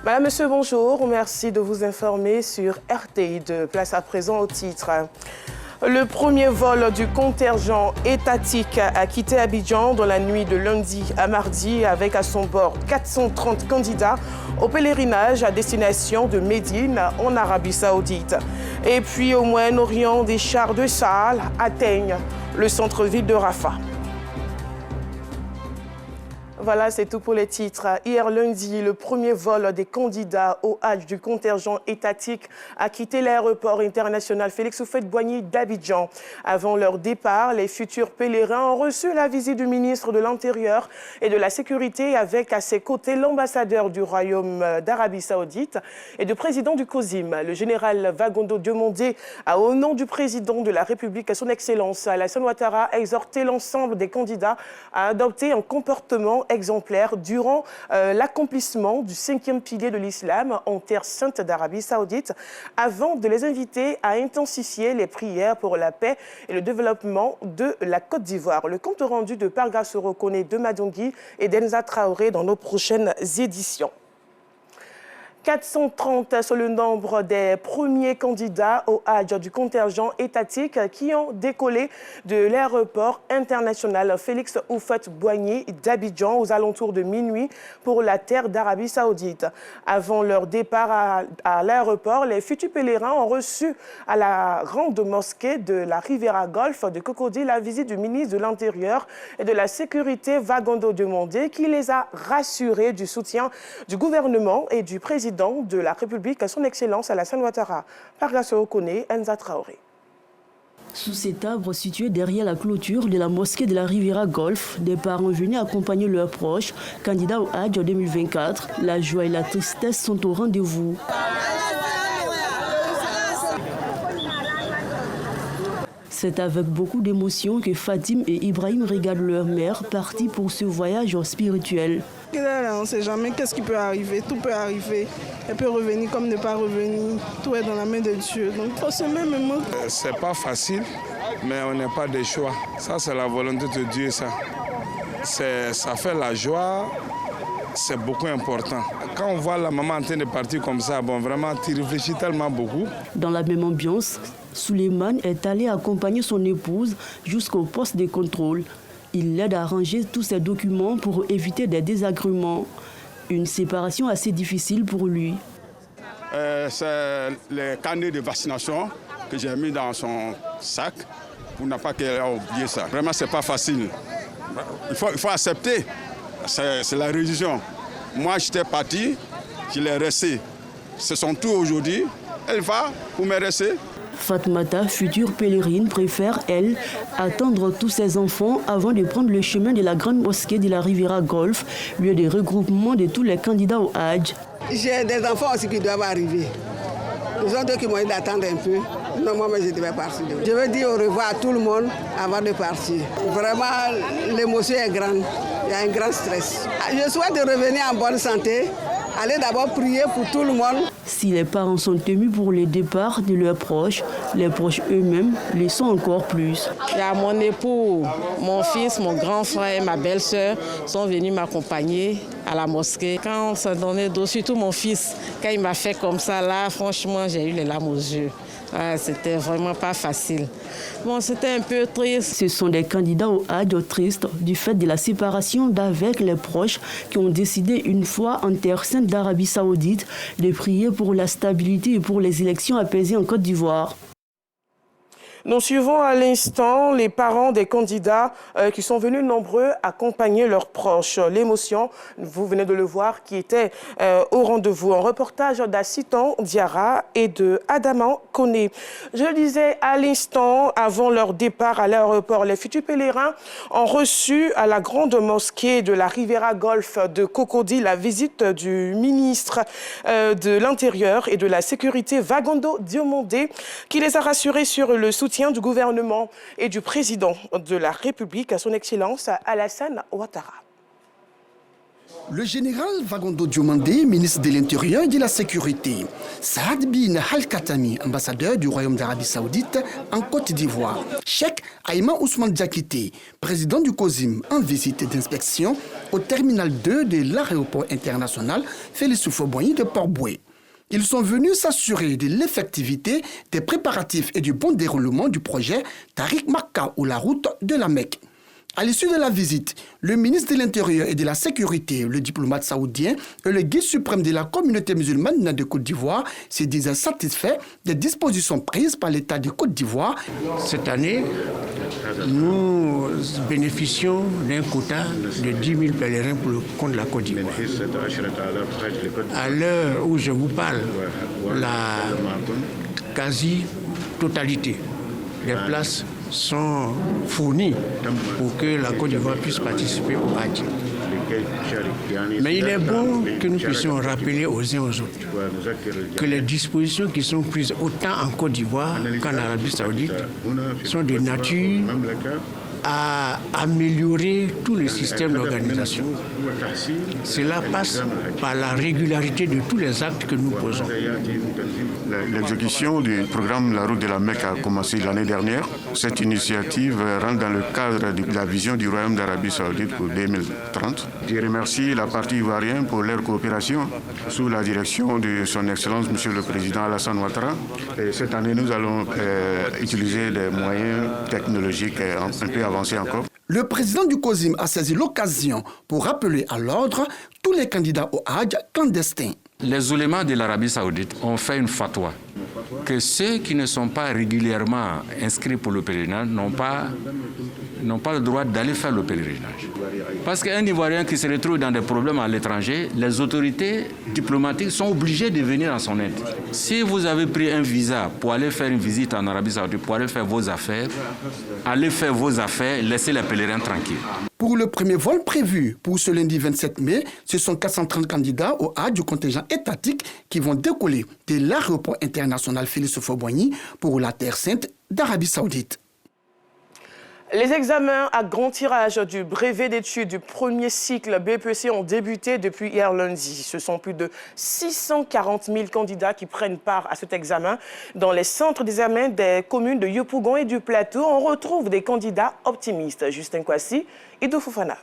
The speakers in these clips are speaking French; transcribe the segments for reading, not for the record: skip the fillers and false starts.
Madame, Monsieur, bonjour. Merci de vous informer sur RTI2. Place à présent au titre. Le premier vol du contingent étatique a quitté Abidjan dans la nuit de lundi à mardi avec à son bord 430 candidats au pèlerinage à destination de Médine en Arabie Saoudite. Et puis au Moyen-Orient, des chars de Sahel atteignent le centre-ville de Rafah. Voilà, c'est tout pour les titres. Hier lundi, le premier vol des candidats au Hajj du contingent étatique a quitté l'aéroport international Félix Houphouët-Boigny d'Abidjan. Avant leur départ, les futurs pèlerins ont reçu la visite du ministre de l'Intérieur et de la Sécurité avec à ses côtés l'ambassadeur du Royaume d'Arabie Saoudite et le président du COSIM, le général Vagondo Diomondé, a au nom du président de la République, son Excellence Alassane Ouattara, exhorté l'ensemble des candidats à adopter un comportement exemplaire durant l'accomplissement du 5e pilier de l'islam en terre sainte d'Arabie Saoudite, avant de les inviter à intensifier les prières pour la paix et le développement de la Côte d'Ivoire. Le compte rendu de Parga Sorokone, de Madongui et d'Enza Traoré dans nos prochaines éditions. 430 sur le nombre des premiers candidats au Hajj du contingent étatique qui ont décollé de l'aéroport international Félix Houphouët-Boigny d'Abidjan aux alentours de minuit pour la terre d'Arabie Saoudite. Avant leur départ à l'aéroport, les futurs pèlerins ont reçu à la grande mosquée de la Riviera Golf de Cocody la visite du ministre de l'Intérieur et de la Sécurité Vagondo Diomondé qui les a rassurés du soutien du gouvernement et du président de la République, à son Excellence Alassane Ouattara. Parga Sorokone, Enza Traoré. Sous cet arbre situé derrière la clôture de la mosquée de la Riviera Golf, des parents venus accompagner leurs proches, candidats au Hajj en 2024. La joie et la tristesse sont au rendez-vous. C'est avec beaucoup d'émotion que Fatim et Ibrahim regardent leur mère partie pour ce voyage spirituel. On ne sait jamais qu'est-ce qui peut arriver, tout peut arriver. Elle peut revenir comme ne pas revenir, tout est dans la main de Dieu. Donc il faut se mettre même. C'est pas facile, mais on n'a pas de choix. Ça, c'est la volonté de Dieu, ça. Ça fait la joie, c'est beaucoup important. Quand on voit la maman en train de partir comme ça, bon, vraiment, tu réfléchis tellement beaucoup. Dans la même ambiance, Souleymane est allé accompagner son épouse jusqu'au poste de contrôle. Il l'aide à ranger tous ses documents pour éviter des désagréments. Une séparation assez difficile pour lui. C'est les carnets de vaccination que j'ai mis dans son sac pour ne pas qu'elle ait oublié ça. Vraiment, ce n'est pas facile. Il faut accepter. C'est la religion. Moi, j'étais parti, je l'ai resté. C'est son tour aujourd'hui. Elle va pour me rester. Fatmata, future pèlerine, préfère, elle, attendre tous ses enfants avant de prendre le chemin de la grande mosquée de la Riviera Golf, lieu de regroupement de tous les candidats au Hajj. J'ai des enfants aussi qui doivent arriver. Ils ont deux qui m'ont dit d'attendre un peu. Non, moi, je devais partir. Je veux dire au revoir à tout le monde avant de partir. Vraiment, l'émotion est grande. Il y a un grand stress. Je souhaite de revenir en bonne santé. Allez d'abord prier pour tout le monde. Si les parents sont émus pour le départ de leurs proches, les proches eux-mêmes le sont encore plus. Il y a mon époux, mon fils, mon grand frère et ma belle-sœur sont venus m'accompagner à la mosquée. Quand on s'est donné d'eau, surtout mon fils, quand il m'a fait comme ça, là, franchement, j'ai eu les larmes aux yeux. C'était vraiment pas facile. Bon, c'était un peu triste. Ce sont des candidats au Hajj tristes du fait de la séparation d'avec les proches qui ont décidé une fois en terre sainte d'Arabie Saoudite de prier pour la stabilité et pour les élections apaisées en Côte d'Ivoire. Nous suivons à l'instant les parents des candidats qui sont venus nombreux accompagner leurs proches. L'émotion, vous venez de le voir, qui était au rendez-vous. Un reportage d'Assitan Diarra et de Adaman Kone. Je le disais à l'instant, avant leur départ à l'aéroport, les futurs pèlerins ont reçu à la grande mosquée de la Riviera Golf de Cocody la visite du ministre de l'Intérieur et de la Sécurité, Vagondo Diomondé, qui les a rassurés sur le soutien du gouvernement et du président de la République, à son Excellence Alassane Ouattara. Le général Vagondo Diomandé, ministre de l'Intérieur et de la Sécurité, Saad bin Al-Khatami, ambassadeur du Royaume d'Arabie Saoudite en Côte d'Ivoire, Cheikh Aïma Ousmane Diakité, président du COSIM, en visite d'inspection au terminal 2 de l'aéroport international Félix Houphouët-Boigny de Port-Bouët. Ils sont venus s'assurer de l'effectivité des préparatifs et du bon déroulement du projet Tariq Makka ou la route de la Mecque. À l'issue de la visite, le ministre de l'Intérieur et de la Sécurité, le diplomate saoudien et le guide suprême de la communauté musulmane de Côte d'Ivoire se disaient satisfaits des dispositions prises par l'État de Côte d'Ivoire. Cette année, nous bénéficions d'un quota de 10 000 pèlerins pour le compte de la Côte d'Ivoire. À l'heure où je vous parle, la quasi-totalité des places sont fournis pour que la Côte d'Ivoire puisse participer au Hajj. Mais il est bon que nous puissions rappeler aux uns aux autres que les dispositions qui sont prises autant en Côte d'Ivoire qu'en Arabie Saoudite sont de nature à améliorer tout le système d'organisation. Cela passe par la régularité de tous les actes que nous posons. L'exécution du programme La Route de la Mecque a commencé l'année dernière. Cette initiative rentre dans le cadre de la vision du Royaume d'Arabie Saoudite pour 2030. Je remercie la partie ivoirienne pour leur coopération sous la direction de son Excellence, M. le Président Alassane Ouattara. Et cette année, nous allons utiliser des moyens technologiques un peu avancés encore. Le président du COSIM a saisi l'occasion pour rappeler à l'ordre tous les candidats au Hajj clandestins. Les oulémas de l'Arabie Saoudite ont fait une fatwa que ceux qui ne sont pas régulièrement inscrits pour le pèlerinage n'ont pas le droit d'aller faire le pèlerinage. Parce qu'un Ivoirien qui se retrouve dans des problèmes à l'étranger, les autorités diplomatiques sont obligées de venir à son aide. Si vous avez pris un visa pour aller faire une visite en Arabie Saoudite, pour aller faire vos affaires, allez faire vos affaires, laissez les pèlerins tranquilles. Pour le premier vol prévu pour ce lundi 27 mai, ce sont 430 candidats au Hajj du contingent étatique qui vont décoller de l'aéroport international Félix Houphouët-Boigny pour la Terre Sainte d'Arabie Saoudite. Les examens à grand tirage du brevet d'études du premier cycle BEPC ont débuté depuis hier lundi. Ce sont plus de 640 000 candidats qui prennent part à cet examen. Dans les centres d'examen des communes de Yopougon et du Plateau, on retrouve des candidats optimistes. Justin Kwasi et Fofana.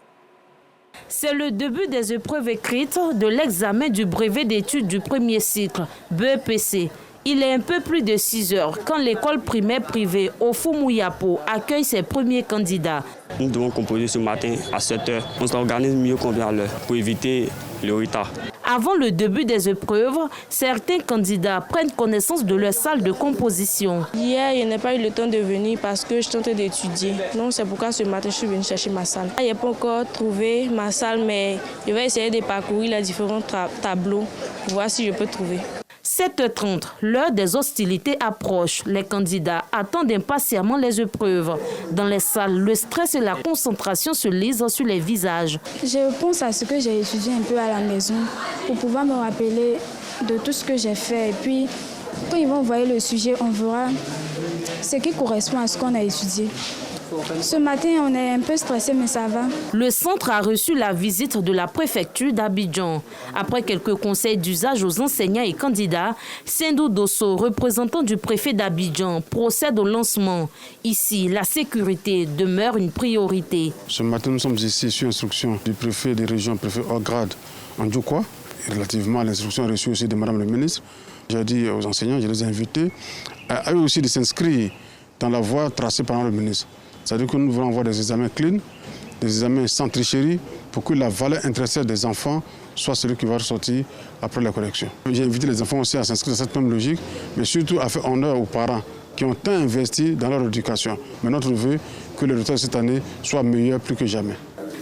C'est le début des épreuves écrites de l'examen du brevet d'études du premier cycle BEPC. Il est un peu plus de 6 heures quand l'école primaire privée Ofumouyapo accueille ses premiers candidats. Nous devons composer ce matin à 7 heures. On s'organise mieux qu'on vient à l'heure pour éviter le retard. Avant le début des épreuves, certains candidats prennent connaissance de leur salle de composition. Hier, je n'ai pas eu le temps de venir parce que je tentais d'étudier. Donc c'est pourquoi ce matin, je suis venue chercher ma salle. Je n'ai pas encore trouvé ma salle, mais je vais essayer de parcourir les différents tableaux pour voir si je peux trouver. 7h30, l'heure des hostilités approche. Les candidats attendent impatiemment les épreuves. Dans les salles, le stress et la concentration se lisent sur les visages. Je pense à ce que j'ai étudié un peu à la maison pour pouvoir me rappeler de tout ce que j'ai fait. Et puis, quand ils vont envoyer le sujet, on verra ce qui correspond à ce qu'on a étudié. Ce matin, on est un peu stressé, mais ça va. Le centre a reçu la visite de la préfecture d'Abidjan. Après quelques conseils d'usage aux enseignants et candidats, Sindou Dosso, représentant du préfet d'Abidjan, procède au lancement. Ici, la sécurité demeure une priorité. Ce matin, nous sommes ici sur instruction du préfet des régions, préfet hors grade en Djoukwa, relativement à l'instruction reçue aussi de Madame le ministre. J'ai dit aux enseignants, je les ai invités à eux aussi de s'inscrire dans la voie tracée par le ministre. C'est-à-dire que nous voulons avoir des examens clean, des examens sans tricherie, pour que la valeur intrinsèque des enfants soit celui qui va ressortir après la correction. J'ai invité les enfants aussi à s'inscrire dans cette même logique, mais surtout à faire honneur aux parents qui ont tant investi dans leur éducation. Mais notre vœu, que le résultat de cette année soit meilleur plus que jamais.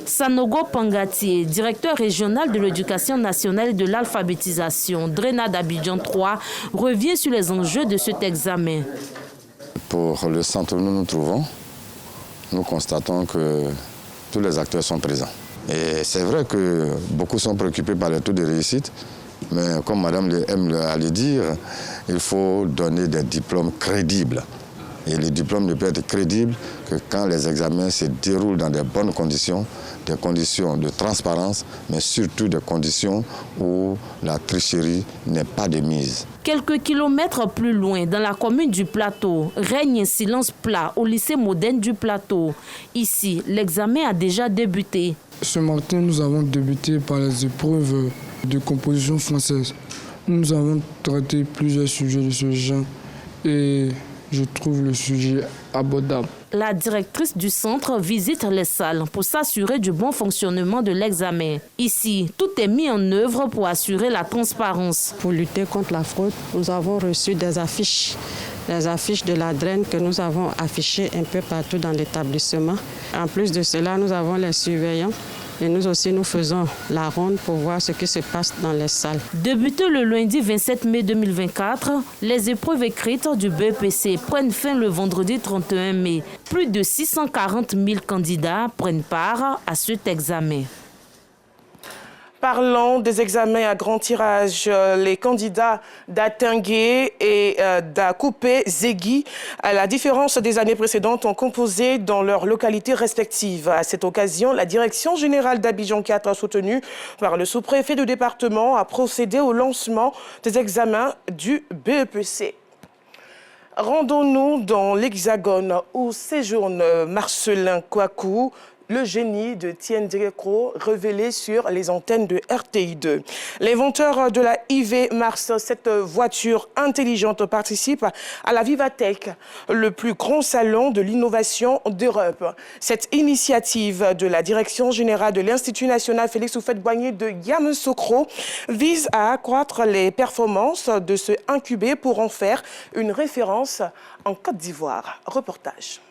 Sanogo Pangatier, directeur régional de l'éducation nationale et de l'alphabétisation, DRENA d'Abidjan 3, revient sur les enjeux de cet examen. Pour le centre où nous nous trouvons, nous constatons que tous les acteurs sont présents. Et c'est vrai que beaucoup sont préoccupés par le taux de réussite, mais comme Madame aime le dire, il faut donner des diplômes crédibles. Et les diplômes ne peuvent être crédibles que quand les examens se déroulent dans de bonnes conditions, des conditions de transparence, mais surtout des conditions où la tricherie n'est pas de mise. Quelques kilomètres plus loin, dans la commune du Plateau, règne un silence plat au lycée moderne du Plateau. Ici, l'examen a déjà débuté. Ce matin, nous avons débuté par les épreuves de composition française. Nous avons traité plusieurs sujets de ce genre et je trouve le sujet abordable. La directrice du centre visite les salles pour s'assurer du bon fonctionnement de l'examen. Ici, tout est mis en œuvre pour assurer la transparence. Pour lutter contre la fraude, nous avons reçu des affiches de la DREN que nous avons affichées un peu partout dans l'établissement. En plus de cela, nous avons les surveillants. Et nous aussi, nous faisons la ronde pour voir ce qui se passe dans les salles. Débuté le lundi 27 mai 2024, les épreuves écrites du BEPC prennent fin le vendredi 31 mai. Plus de 640 000 candidats prennent part à cet examen. Parlons des examens à grand tirage. Les candidats d'Atingué et d'Akoupé Zegui, à la différence des années précédentes, ont composé dans leurs localités respectives. À cette occasion, la direction générale d'Abidjan 4, soutenue par le sous-préfet du département, a procédé au lancement des examens du BEPC. Rendons-nous dans l'Hexagone où séjourne Marcelin Kouakou, le génie de Tiendrekro, révélé sur les antennes de RTI2. L'inventeur de la IV Mars, cette voiture intelligente, participe à la Vivatech, le plus grand salon de l'innovation d'Europe. Cette initiative de la Direction générale de l'Institut national Félix Houphouët-Boigny de Yamoussoukro vise à accroître les performances de ce incubé pour en faire une référence en Côte d'Ivoire. Reportage.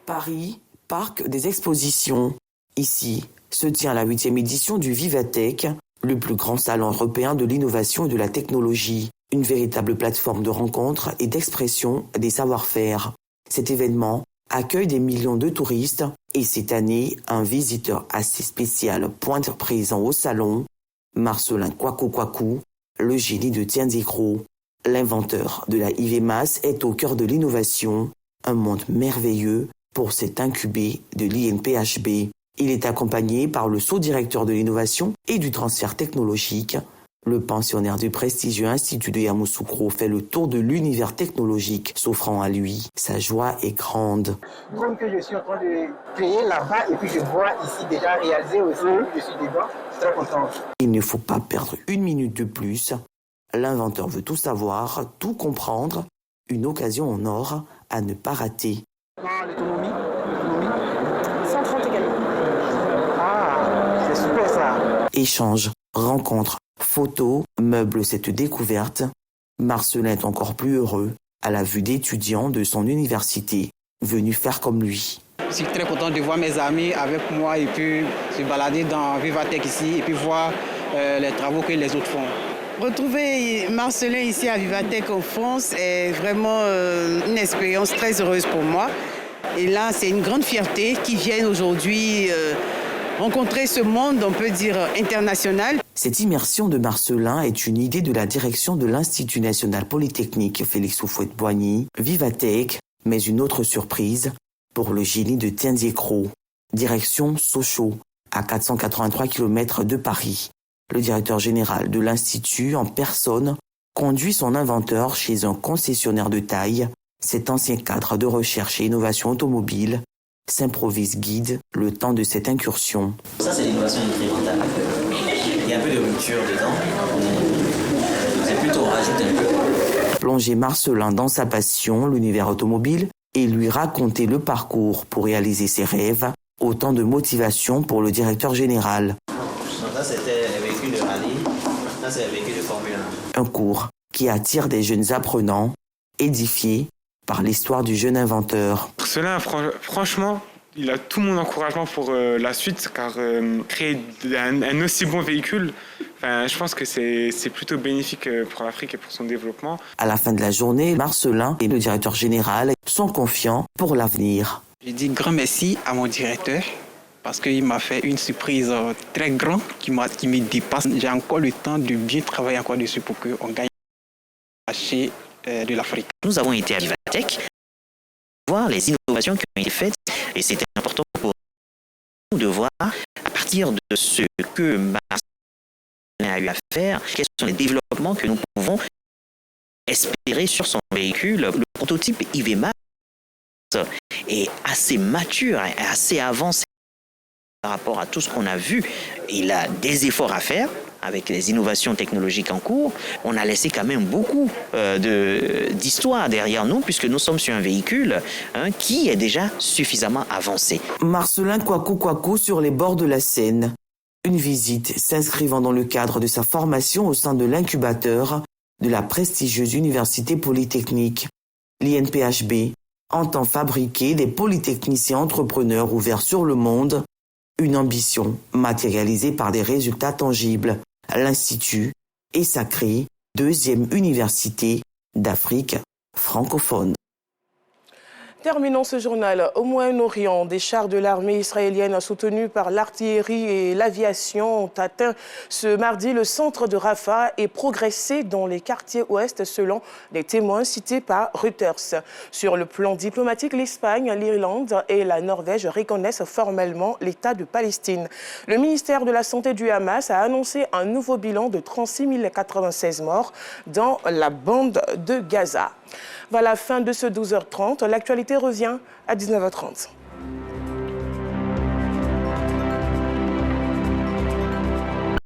Paris, Parc des expositions. Ici se tient la 8e édition du Vivatech, le plus grand salon européen de l'innovation et de la technologie. Une véritable plateforme de rencontres et d'expression des savoir-faire. Cet événement accueille des millions de touristes et cette année, un visiteur assez spécial pointe présent au salon, Marcelin Kouakou, le génie de Tiendrekro. L'inventeur de la IVMAS est au cœur de l'innovation, un monde merveilleux pour cet incubé de l'INPHB. Il est accompagné par le sous-directeur de l'innovation et du transfert technologique. Le pensionnaire du prestigieux Institut de Yamoussoukro fait le tour de l'univers technologique, s'offrant à lui. Sa joie est grande. Drone que je suis en train de créer là-bas et puis je vois ici déjà réalisé aussi, je suis dedans, je suis très content. Il ne faut pas perdre une minute de plus. L'inventeur veut tout savoir, tout comprendre. Une occasion en or à ne pas rater. L'autonomie 130 également. Ah, c'est super ça. Échange, rencontre, photos, meuble cette découverte. Marcelin est encore plus heureux à la vue d'étudiants de son université venus faire comme lui. Je suis très content de voir mes amis avec moi et puis se balader dans Vivatech ici et puis voir les travaux que les autres font. Retrouver Marcelin ici à Vivatech en France est vraiment une expérience très heureuse pour moi. Et là, c'est une grande fierté qu'ils viennent aujourd'hui rencontrer ce monde, on peut dire, international. Cette immersion de Marcelin est une idée de la direction de l'Institut national polytechnique Félix Houphouët-Boigny, Vivatech, mais une autre surprise pour le génie de Tiendrekro. Direction Sochaux, à 483 km de Paris. Le directeur général de l'Institut, en personne, conduit son inventeur chez un concessionnaire de taille. Cet ancien cadre de recherche et innovation automobile s'improvise guide le temps de cette incursion. Ça, c'est l'innovation incrémentale. Il y a un peu de rupture dedans. C'est plutôt rajouter un peu. Plonger Marcelin dans sa passion, l'univers automobile, et lui raconter le parcours pour réaliser ses rêves, autant de motivation pour le directeur général. Ça, c'était les véhicules de rallye. Ça, c'est les véhicules de Formule 1. Un cours qui attire des jeunes apprenants, édifiés par l'histoire du jeune inventeur. Marcelin, franchement, il a tout mon encouragement pour la suite, car créer un aussi bon véhicule, je pense que c'est plutôt bénéfique pour l'Afrique et pour son développement. À la fin de la journée, Marcelin et le directeur général sont confiants pour l'avenir. Je dis grand merci à mon directeur, parce qu'il m'a fait une surprise très grande qui me dépasse. J'ai encore le temps de bien travailler encore dessus pour qu'on gagne le marché de l'Afrique. Nous avons été à Vivatech voir les innovations qui ont été faites et c'était important pour nous de voir partir de ce que Marcelin a eu à faire, quels sont les développements que nous pouvons espérer sur son véhicule. Le prototype IV-Max est assez mature, est assez avancé par rapport à tout ce qu'on a vu. Il a des efforts à faire avec les innovations technologiques en cours. On a laissé quand même beaucoup d'histoire derrière nous, puisque nous sommes sur un véhicule qui est déjà suffisamment avancé. Marcelin Kouakou sur les bords de la Seine. Une visite s'inscrivant dans le cadre de sa formation au sein de l'incubateur de la prestigieuse Université Polytechnique. L'INPHB entend fabriquer des polytechniciens entrepreneurs ouverts sur le monde, une ambition matérialisée par des résultats tangibles. L'Institut est sacré, deuxième université d'Afrique francophone. Terminons ce journal. Au Moyen-Orient, des chars de l'armée israélienne soutenus par l'artillerie et l'aviation ont atteint ce mardi le centre de Rafah et progressé dans les quartiers ouest selon des témoins cités par Reuters. Sur le plan diplomatique, l'Espagne, l'Irlande et la Norvège reconnaissent formellement l'État de Palestine. Le ministère de la Santé du Hamas a annoncé un nouveau bilan de 36 096 morts dans la bande de Gaza. Voilà, fin de ce 12h30. L'actualité revient à 19h30.